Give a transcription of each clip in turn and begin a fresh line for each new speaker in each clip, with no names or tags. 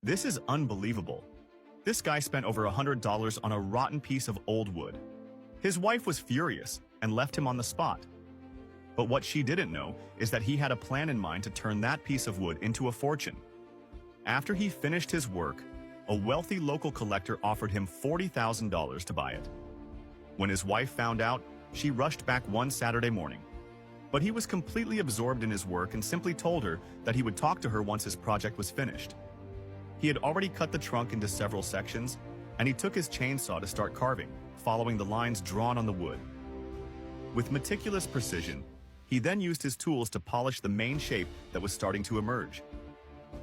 This is unbelievable. This guy spent over $100 on a rotten piece of old wood. His wife was furious and left him on the spot. But what she didn't know is that he had a plan in mind to turn that piece of wood into a fortune. After he finished his work, a wealthy local collector offered him $40,000 to buy it. When his wife found out, she rushed back one Saturday morning. But he was completely absorbed in his work and simply told her that he would talk to her once his project was finished. He had already cut the trunk into several sections, and he took his chainsaw to start carving, following the lines drawn on the wood. With meticulous precision, he then used his tools to polish the main shape that was starting to emerge.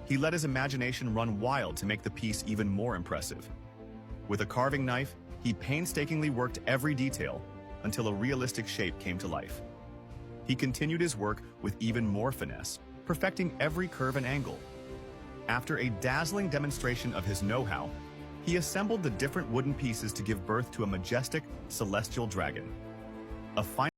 He let his imagination run wild to make the piece even more impressive. With a carving knife, he painstakingly worked every detail until a realistic shape came to life. He continued his work with even more finesse, perfecting every curve and angle. After a dazzling demonstration of his know-how, he assembled the different wooden pieces to give birth to a majestic, celestial dragon. A final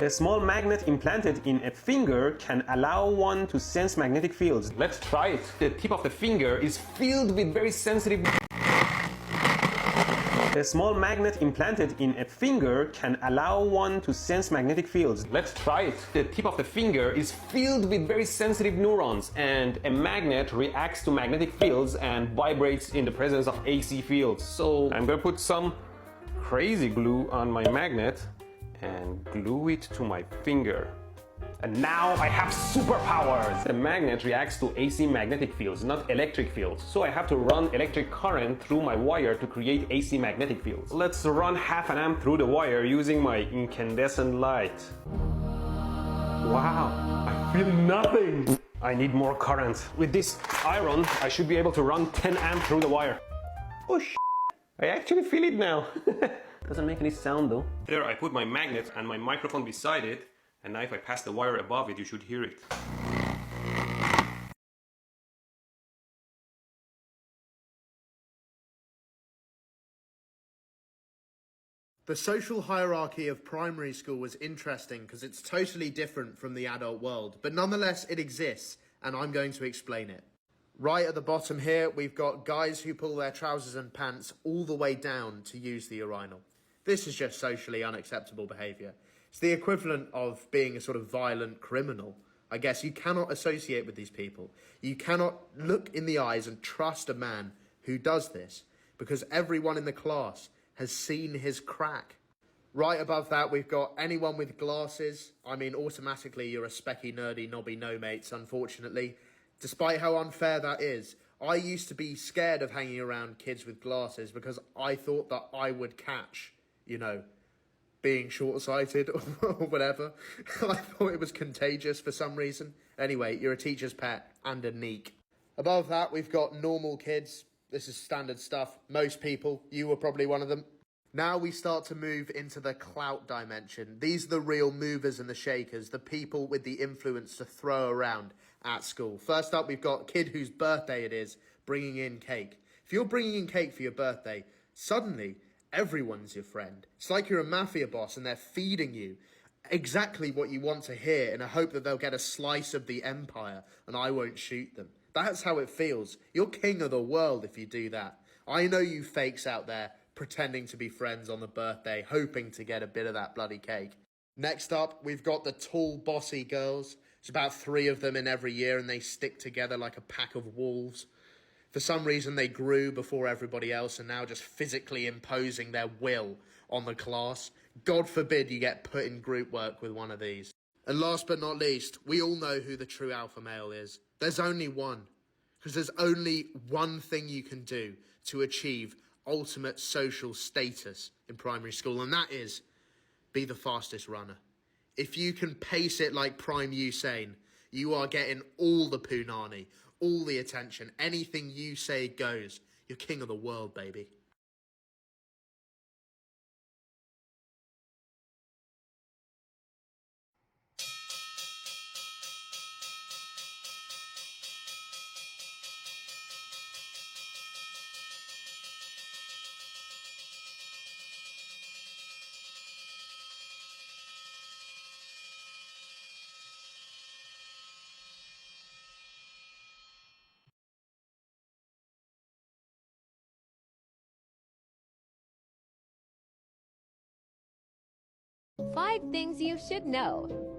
A small magnet implanted in a finger can allow one to sense magnetic fields. Let's try it. The tip of the finger is filled with very sensitive... A small magnet implanted in a finger can allow one to sense magnetic fields. Let's try it. The tip of the finger is filled with very sensitive neurons, and a magnet reacts to magnetic fields and vibrates in the presence of AC fields. So I'm going to put some crazy glue on my magnet and glue it to my finger. And now I have superpowers! The magnet reacts to AC magnetic fields, not electric fields. So I have to run electric current through my wire to create AC magnetic fields. Let's run half an amp through the wire using my incandescent light. Wow, I feel nothing! I need more current. With this iron, I should be able to run 10 amp through the wire. Oh sh**, I actually feel it now. Doesn't make any sound though. There I put my magnet and my microphone beside it, and now if I pass the wire above it, you should hear it.
The social hierarchy of primary school was interesting because it's totally different from the adult world, but nonetheless it exists, and I'm going to explain it. Right at the bottom here, we've got guys who pull their trousers and pants all the way down to use the urinal. This is just socially unacceptable behaviour. It's the equivalent of being a sort of violent criminal. I guess you cannot associate with these people. You cannot look in the eyes and trust a man who does this, because everyone in the class has seen his crack. Right above that, we've got anyone with glasses. I mean, automatically you're a specky, nerdy, knobby no-mates, unfortunately. Despite how unfair that is, I used to be scared of hanging around kids with glasses because I thought that I would catch, you know, being short-sighted or whatever. I thought it was contagious for some reason. Anyway, you're a teacher's pet and a neek. Above that, we've got normal kids. This is standard stuff. Most people, you were probably one of them. Now we start to move into the clout dimension. These are the real movers and the shakers, the people with the influence to throw around at school. First up, we've got a kid whose birthday it is, bringing in cake. If you're bringing in cake for your birthday, suddenly everyone's your friend. It's like you're a mafia boss and they're feeding you exactly what you want to hear in a hope that they'll get a slice of the empire and I won't shoot them. That's how it feels. You're king of the world if you do that. I know you fakes out there pretending to be friends on the birthday, hoping to get a bit of that bloody cake. Next up, we've got the tall, bossy girls. There's about 3 of them in every year, and they stick together like a pack of wolves. For some reason, they grew before everybody else and now just physically imposing their will on the class. God forbid you get put in group work with one of these. And last but not least, we all know who the true alpha male is. There's only one. Because there's only one thing you can do to achieve ultimate social status in primary school, and that is be the fastest runner. If you can pace it like Prime Usain, you are getting all the punani, all the attention. Anything you say goes. You're king of the world, baby.
Five things you should know.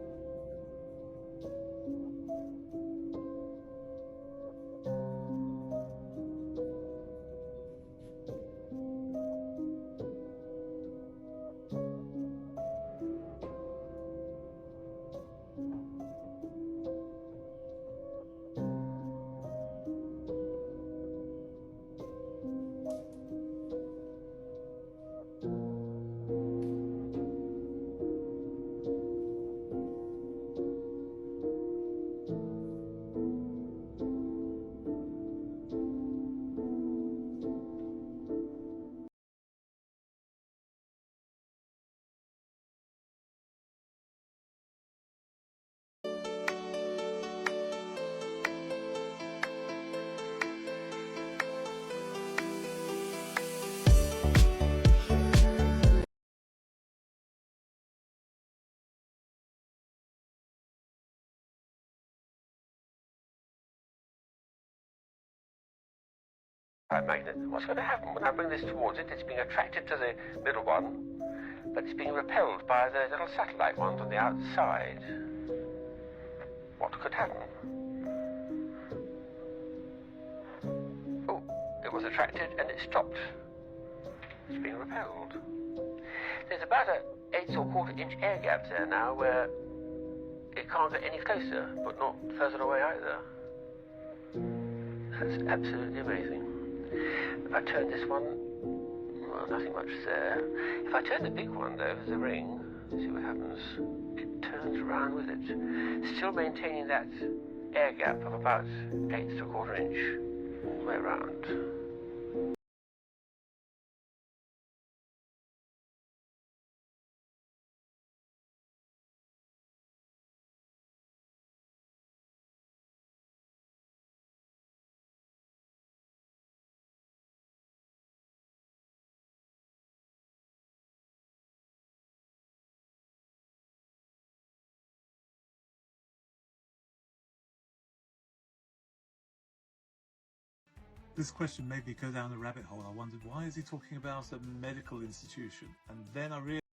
Magnet. What's going to happen when I bring this towards it? It's being attracted to the middle one, but it's being repelled by the little satellite ones on the outside. What could happen? Oh, it was attracted and it stopped. It's being repelled. There's about an 1/8 or 1/4 inch air gap there now where it can't get any closer, but not further away either. That's absolutely amazing. If I turn this one, well, nothing much there. If I turn the big one, though, the ring, see what happens. It turns around with it, still maintaining that air gap of about 1/8 to 1/4 inch all the way around.
This question made me go down a rabbit hole. I wondered, why is he talking about a medical institution? And then I realized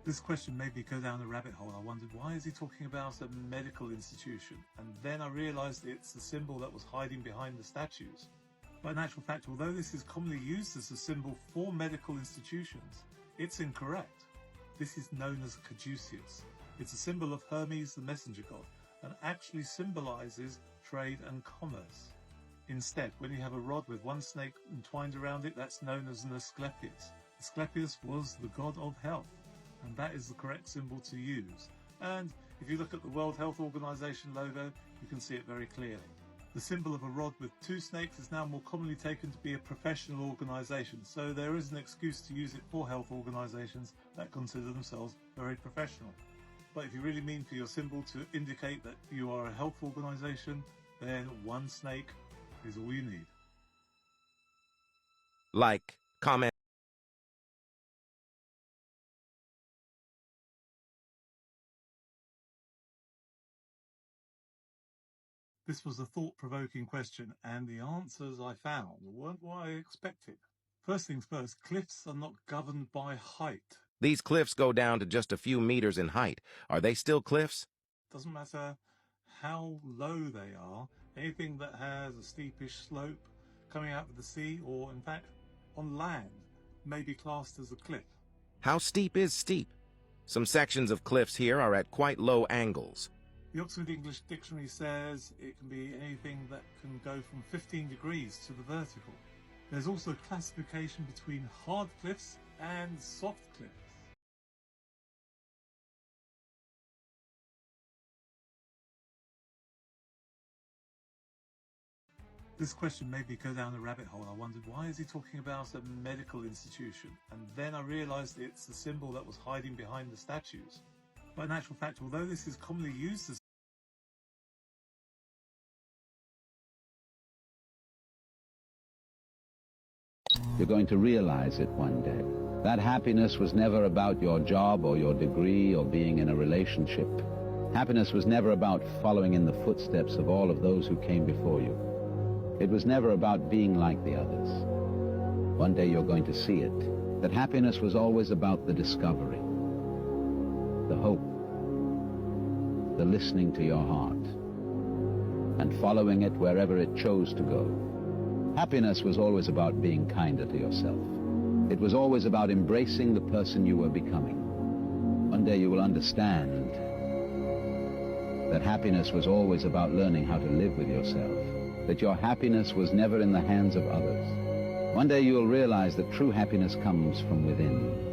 this question made me go down a rabbit hole. I wondered, why is he talking about a medical institution? And then I realized it's the symbol that was hiding behind the statues. But in actual fact, although this is commonly used as a symbol for medical institutions, it's incorrect. This is known as caduceus. It's a symbol of Hermes, the messenger god, and actually symbolizes trade and commerce. Instead, when you have a rod with one snake entwined around it, that's known as an Asclepius. Asclepius was the god of health, and that is the correct symbol to use. And if you look at the World Health Organization logo, you can see it very clearly. The symbol of a rod with 2 snakes is now more commonly taken to be a professional organization, so there is an excuse to use it for health organizations that consider themselves very professional. But if you really mean for your symbol to indicate that you are a health organization, then 1 snake is all you need.
Like, comment,
This was a thought-provoking question, and the answers I found weren't what I expected. First things first, cliffs are not governed by height.
These cliffs go down to just a few meters in height. Are they still cliffs?
Doesn't matter how low they are, anything that has a steepish slope coming out of the sea, or in fact on land, may be classed as a cliff.
How steep is steep? Some sections of cliffs here are at quite low angles.
The Oxford English Dictionary says it can be anything that can go from 15 degrees to the vertical. There's also classification between hard cliffs and soft cliffs. This question made me go down a rabbit hole. I wondered, why is he talking about a medical institution? And then I realized it's the symbol that was hiding behind the statues. But in actual fact, although this is commonly used as
you're going to realize it one day. That happiness was never about your job or your degree or being in a relationship. Happiness was never about following in the footsteps of all of those who came before you. It was never about being like the others. One day you're going to see it. That happiness was always about the discovery, the hope, the listening to your heart, and following it wherever it chose to go. Happiness was always about being kinder to yourself. It was always about embracing the person you were becoming. One day you will understand that happiness was always about learning how to live with yourself, that your happiness was never in the hands of others. One day you will realize that true happiness comes from within.